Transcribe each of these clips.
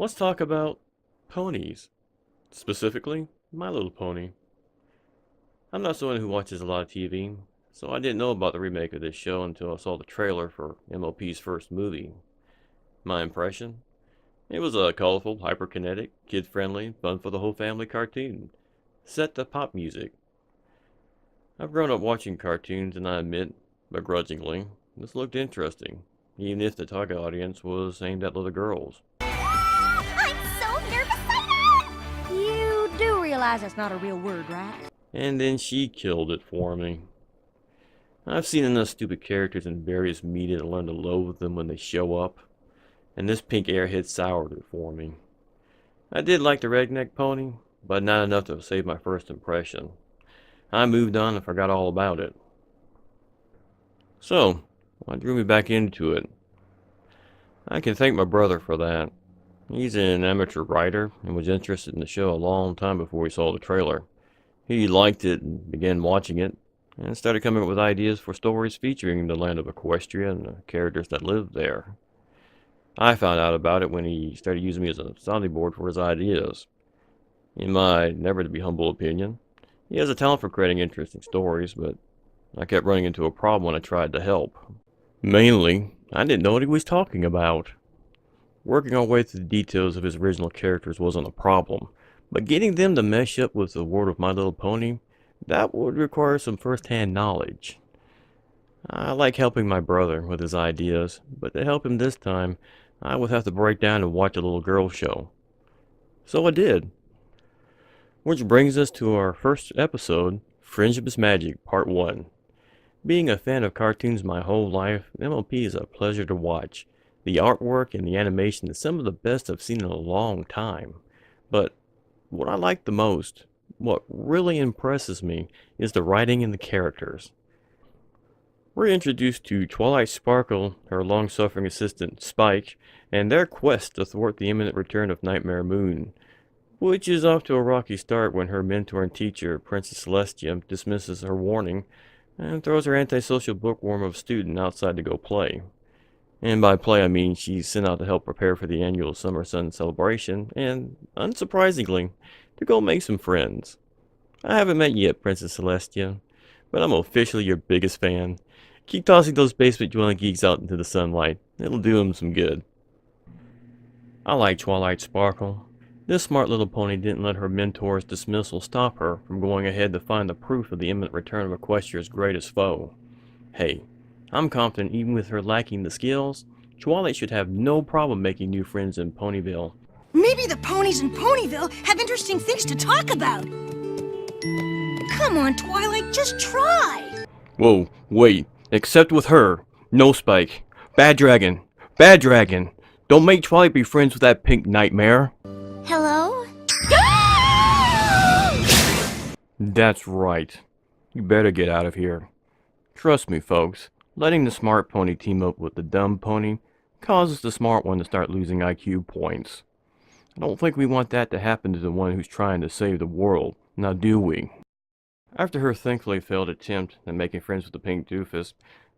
Let's talk about ponies. Specifically, My Little Pony. I'm not someone who watches a lot of TV, so I didn't know about the remake of this show until I saw the trailer for MLP's first movie. My impression? It was a colorful, hyperkinetic, kid-friendly, fun for the whole family cartoon, set to pop music. I've grown up watching cartoons and I admit, begrudgingly, this looked interesting, even if the target audience was aimed at little girls. I'm so nervous I know! You do realize that's not a real word, right? And then she killed it for me. I've seen enough stupid characters in various media to learn to loathe them when they show up, and this pink airhead soured it for me. I did like the redneck pony, but not enough to save my first impression. I moved on and forgot all about it. So, what drew me back into it? I can thank my brother for that. He's an amateur writer and was interested in the show a long time before he saw the trailer. He liked it and began watching it, and started coming up with ideas for stories featuring the land of Equestria and the characters that lived there. I found out about it when he started using me as a sounding board for his ideas. In my never-to-be humble opinion, he has a talent for creating interesting stories, but I kept running into a problem when I tried to help. Mainly, I didn't know what he was talking about. Working our way through the details of his original characters wasn't a problem, but getting them to mesh up with the world of My Little Pony, that would require some first-hand knowledge. I like helping my brother with his ideas, but to help him this time, I would have to break down and watch a little girl show. So I did. Which brings us to our first episode, Friendship is Magic, Part 1. Being a fan of cartoons my whole life, MLP is a pleasure to watch. The artwork and the animation is some of the best I've seen in a long time. But what I like the most, what really impresses me, is the writing and the characters. We're introduced to Twilight Sparkle, her long-suffering assistant Spike, and their quest to thwart the imminent return of Nightmare Moon, which is off to a rocky start when her mentor and teacher, Princess Celestia, dismisses her warning and throws her antisocial bookworm of student outside to go play. And by play I mean she's sent out to help prepare for the annual Summer Sun celebration, and, unsurprisingly, to go make some friends. I haven't met you yet, Princess Celestia, but I'm officially your biggest fan. Keep tossing those basement dwelling geeks out into the sunlight. It'll do them some good. I like Twilight Sparkle. This smart little pony didn't let her mentor's dismissal stop her from going ahead to find the proof of the imminent return of Equestria's greatest foe. Hey, I'm confident even with her lacking the skills, Twilight should have no problem making new friends in Ponyville. Maybe the ponies in Ponyville have interesting things to talk about. Come on, Twilight, just try. Whoa, wait, except with her. No, Spike. Bad dragon. Bad dragon. Don't make Twilight be friends with that pink nightmare. Hello? That's right. You better get out of here. Trust me, folks. Letting the smart pony team up with the dumb pony causes the smart one to start losing IQ points. I don't think we want that to happen to the one who's trying to save the world, now do we? After her thankfully failed attempt at making friends with the pink doofus,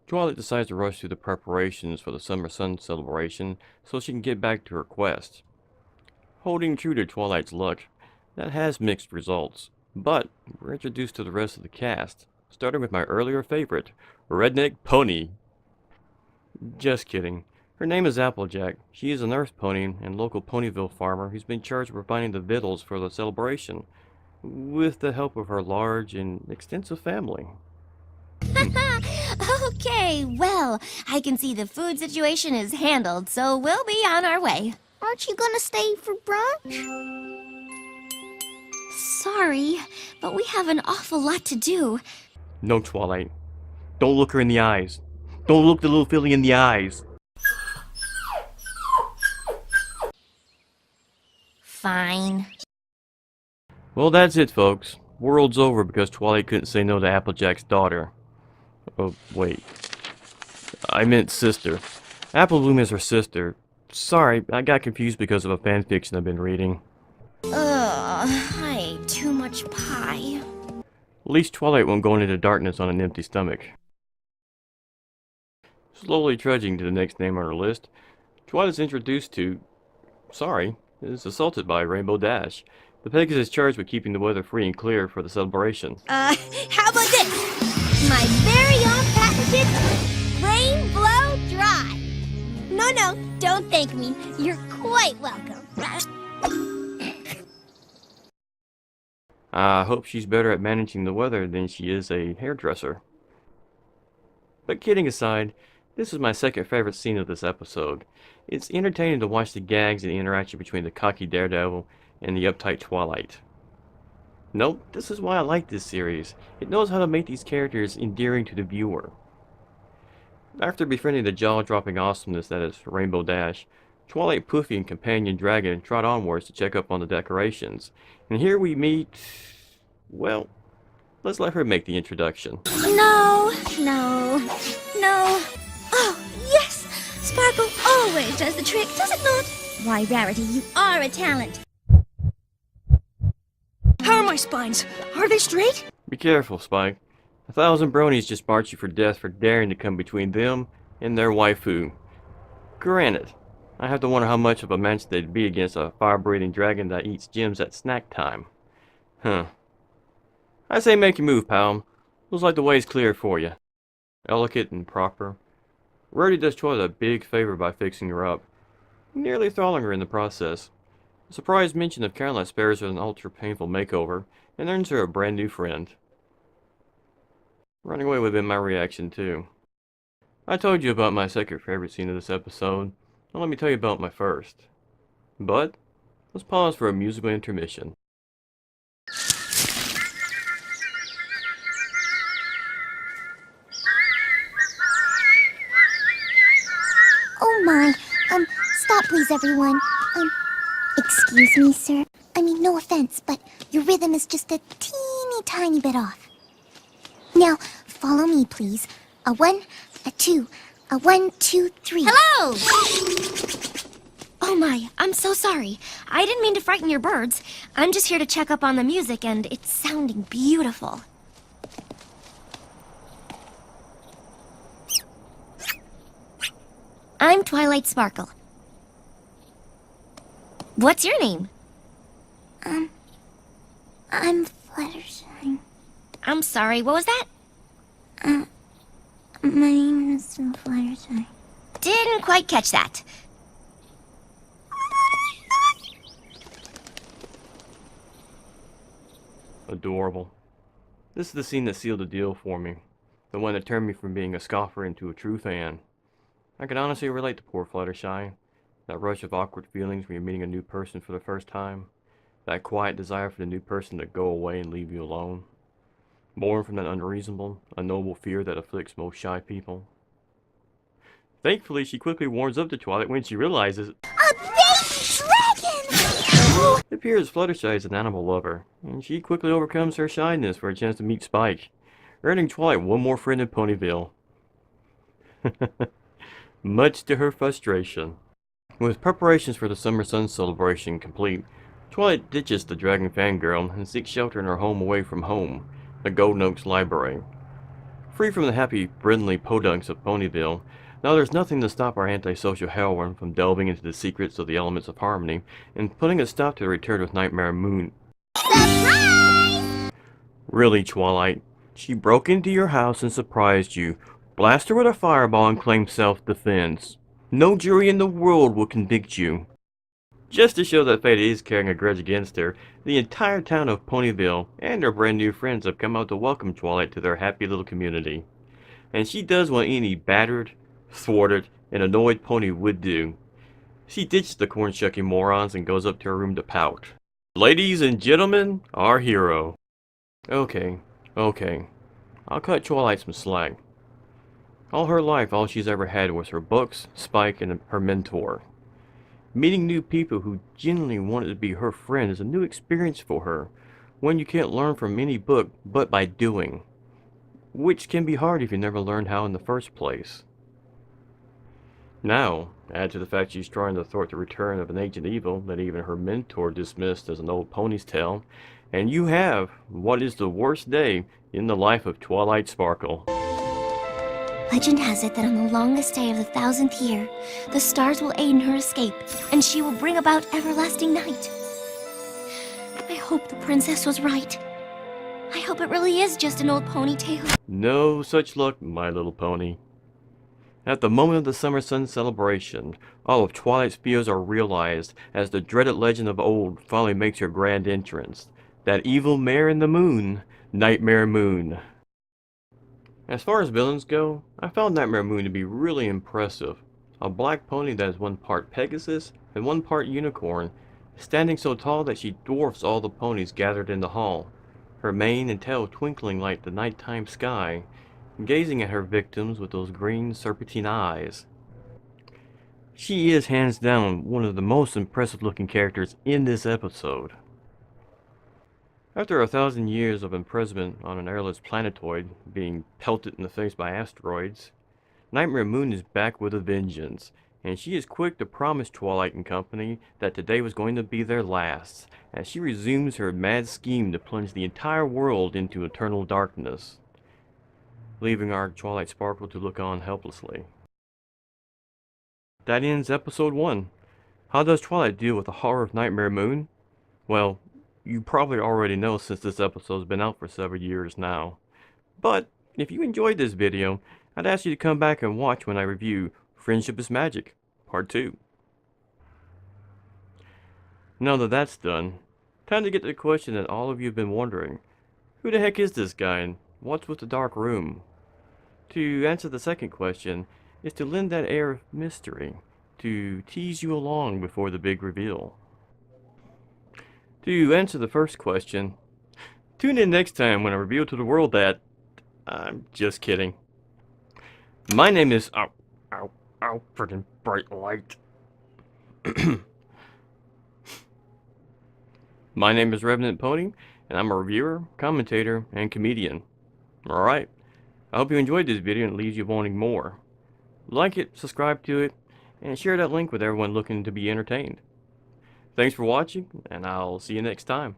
Twilight decides to rush through the preparations for the Summer Sun celebration so she can get back to her quest. Holding true to Twilight's luck, that has mixed results, but we're introduced to the rest of the cast, starting with my earlier favorite, Redneck Pony. Just kidding. Her name is Applejack. She is a nurse pony and local Ponyville farmer who's been charged with providing the victuals for the celebration, with the help of her large and extensive family. Okay, well, I can see the food situation is handled, so we'll be on our way. Aren't you gonna stay for brunch? Sorry, but we have an awful lot to do. No, Twilight. Don't look her in the eyes. Don't look the little filly in the eyes. Fine. Well, that's it, folks. World's over because Twilight couldn't say no to Applejack's daughter. Oh, wait. I meant sister. Applebloom is her sister. Sorry, I got confused because of a fanfiction I've been reading. I ate too much pie. At least Twilight won't go into darkness on an empty stomach. Slowly trudging to the next name on her list, Twilight's introduced to... Sorry, is assaulted by Rainbow Dash. The Pegasus is charged with keeping the weather free and clear for the celebration. How about this? My very own patented Rain Blow Dry. No, Don't thank me. You're quite welcome. I hope she's better at managing the weather than she is a hairdresser. But kidding aside, this is my second favorite scene of this episode. It's entertaining to watch the gags and the interaction between the cocky Daredevil and the uptight Twilight. Nope, this is why I like this series. It knows how to make these characters endearing to the viewer. After befriending the jaw-dropping awesomeness that is Rainbow Dash, Twilight, Puffy, and companion Dragon trot onwards to check up on the decorations. And here we meet... well, let's let her make the introduction. No. Oh, yes! Sparkle always does the trick, does it not? Why, Rarity, you are a talent. how are my spines? Are they straight? Be careful, Spike. 1,000 bronies just marked you for death for daring to come between them and their waifu. Granted, I have to wonder how much of a match they'd be against a fire-breathing dragon that eats gems at snack time. Huh. I say make your move, pal. Looks like the way's clear for you. Elegant and proper. Rarity does Twilight a big favor by fixing her up, nearly thralling her in the process. A surprise mention of Caroline spares her an ultra-painful makeover and earns her a brand new friend. Running away would have been my reaction too. I told you about my second favorite scene of this episode. Now let me tell you about my first. But, let's pause for a musical intermission. Oh my. Stop please, everyone. Excuse me, sir. I mean, no offense, but your rhythm is just a teeny tiny bit off. Now, follow me, please. A 1, a 2, a 1, 2, 3. Hello! Oh my, I'm so sorry. I didn't mean to frighten your birds. I'm just here to check up on the music, and it's sounding beautiful. I'm Twilight Sparkle. What's your name? I'm Fluttershy. I'm sorry, what was that? My name is Fluttershy. Didn't quite catch that. Adorable. This is the scene that sealed the deal for me. The one that turned me from being a scoffer into a true fan. I can honestly relate to poor Fluttershy. That rush of awkward feelings when you're meeting a new person for the first time. That quiet desire for the new person to go away and leave you alone. Born from that unreasonable, unknowable fear that afflicts most shy people. Thankfully, she quickly warms up to Twilight when she realizes A baby dragon! it appears Fluttershy is an animal lover, and she quickly overcomes her shyness for a chance to meet Spike, earning Twilight one more friend in Ponyville. Much to her frustration. With preparations for the Summer Sun celebration complete, Twilight ditches the dragon fangirl and seeks shelter in her home away from home, the Golden Oaks Library. Free from the happy, brindley podunks of Ponyville, now there's nothing to stop our antisocial heroine from delving into the secrets of the elements of harmony and putting a stop to the return of Nightmare Moon. Surprise! Really, Twilight? She broke into your house and surprised you, blasted her with a fireball and claimed self-defense. No jury in the world will convict you. Just to show that fate is carrying a grudge against her, the entire town of Ponyville and her brand new friends have come out to welcome Twilight to their happy little community. And she does what any battered, thwarted, and annoyed pony would do. She ditches the corn-shucking morons and goes up to her room to pout. Ladies and gentlemen, our hero. Okay. I'll cut Twilight some slack. All her life, all she's ever had was her books, Spike, and her mentor. Meeting new people who genuinely wanted to be her friend is a new experience for her, one you can't learn from any book but by doing, which can be hard if you never learned how in the first place. Now, add to the fact she's trying to thwart the return of an ancient evil that even her mentor dismissed as an old pony's tale, and you have what is the worst day in the life of Twilight Sparkle. Legend has it that on the longest day of the 1000th year, the stars will aid in her escape, and she will bring about everlasting night. I hope the princess was right. I hope it really is just an old pony tale. No such luck, my little pony. At the moment of the Summer Sun celebration, all of Twilight's fears are realized as the dreaded legend of old finally makes her grand entrance. That evil mare in the moon, Nightmare Moon. As far as villains go, I found Nightmare Moon to be really impressive. A black pony that is one part Pegasus and one part unicorn, standing so tall that she dwarfs all the ponies gathered in the hall, her mane and tail twinkling like the nighttime sky, gazing at her victims with those green serpentine eyes. She is hands down one of the most impressive looking characters in this episode. After 1,000 years of imprisonment on an airless planetoid, being pelted in the face by asteroids, Nightmare Moon is back with a vengeance, and she is quick to promise Twilight and company that today was going to be their last, as she resumes her mad scheme to plunge the entire world into eternal darkness, leaving our Twilight Sparkle to look on helplessly. That ends episode 1. How does Twilight deal with the horror of Nightmare Moon? Well, you probably already know since this episode's been out for several years now. But if you enjoyed this video, I'd ask you to come back and watch when I review Friendship is Magic, Part 2. Now that that's done, time to get to the question that all of you have been wondering. Who the heck is this guy and what's with the dark room? To answer the second question is to lend that air of mystery, to tease you along before the big reveal. To answer the first question, tune in next time when I reveal to the world that... I'm just kidding. My name is... freaking bright light. My name is Revenant Pony, and I'm a reviewer, commentator, and comedian. Alright, I hope you enjoyed this video and it leaves you wanting more. Like it, subscribe to it, and share that link with everyone looking to be entertained. Thanks for watching, and I'll see you next time.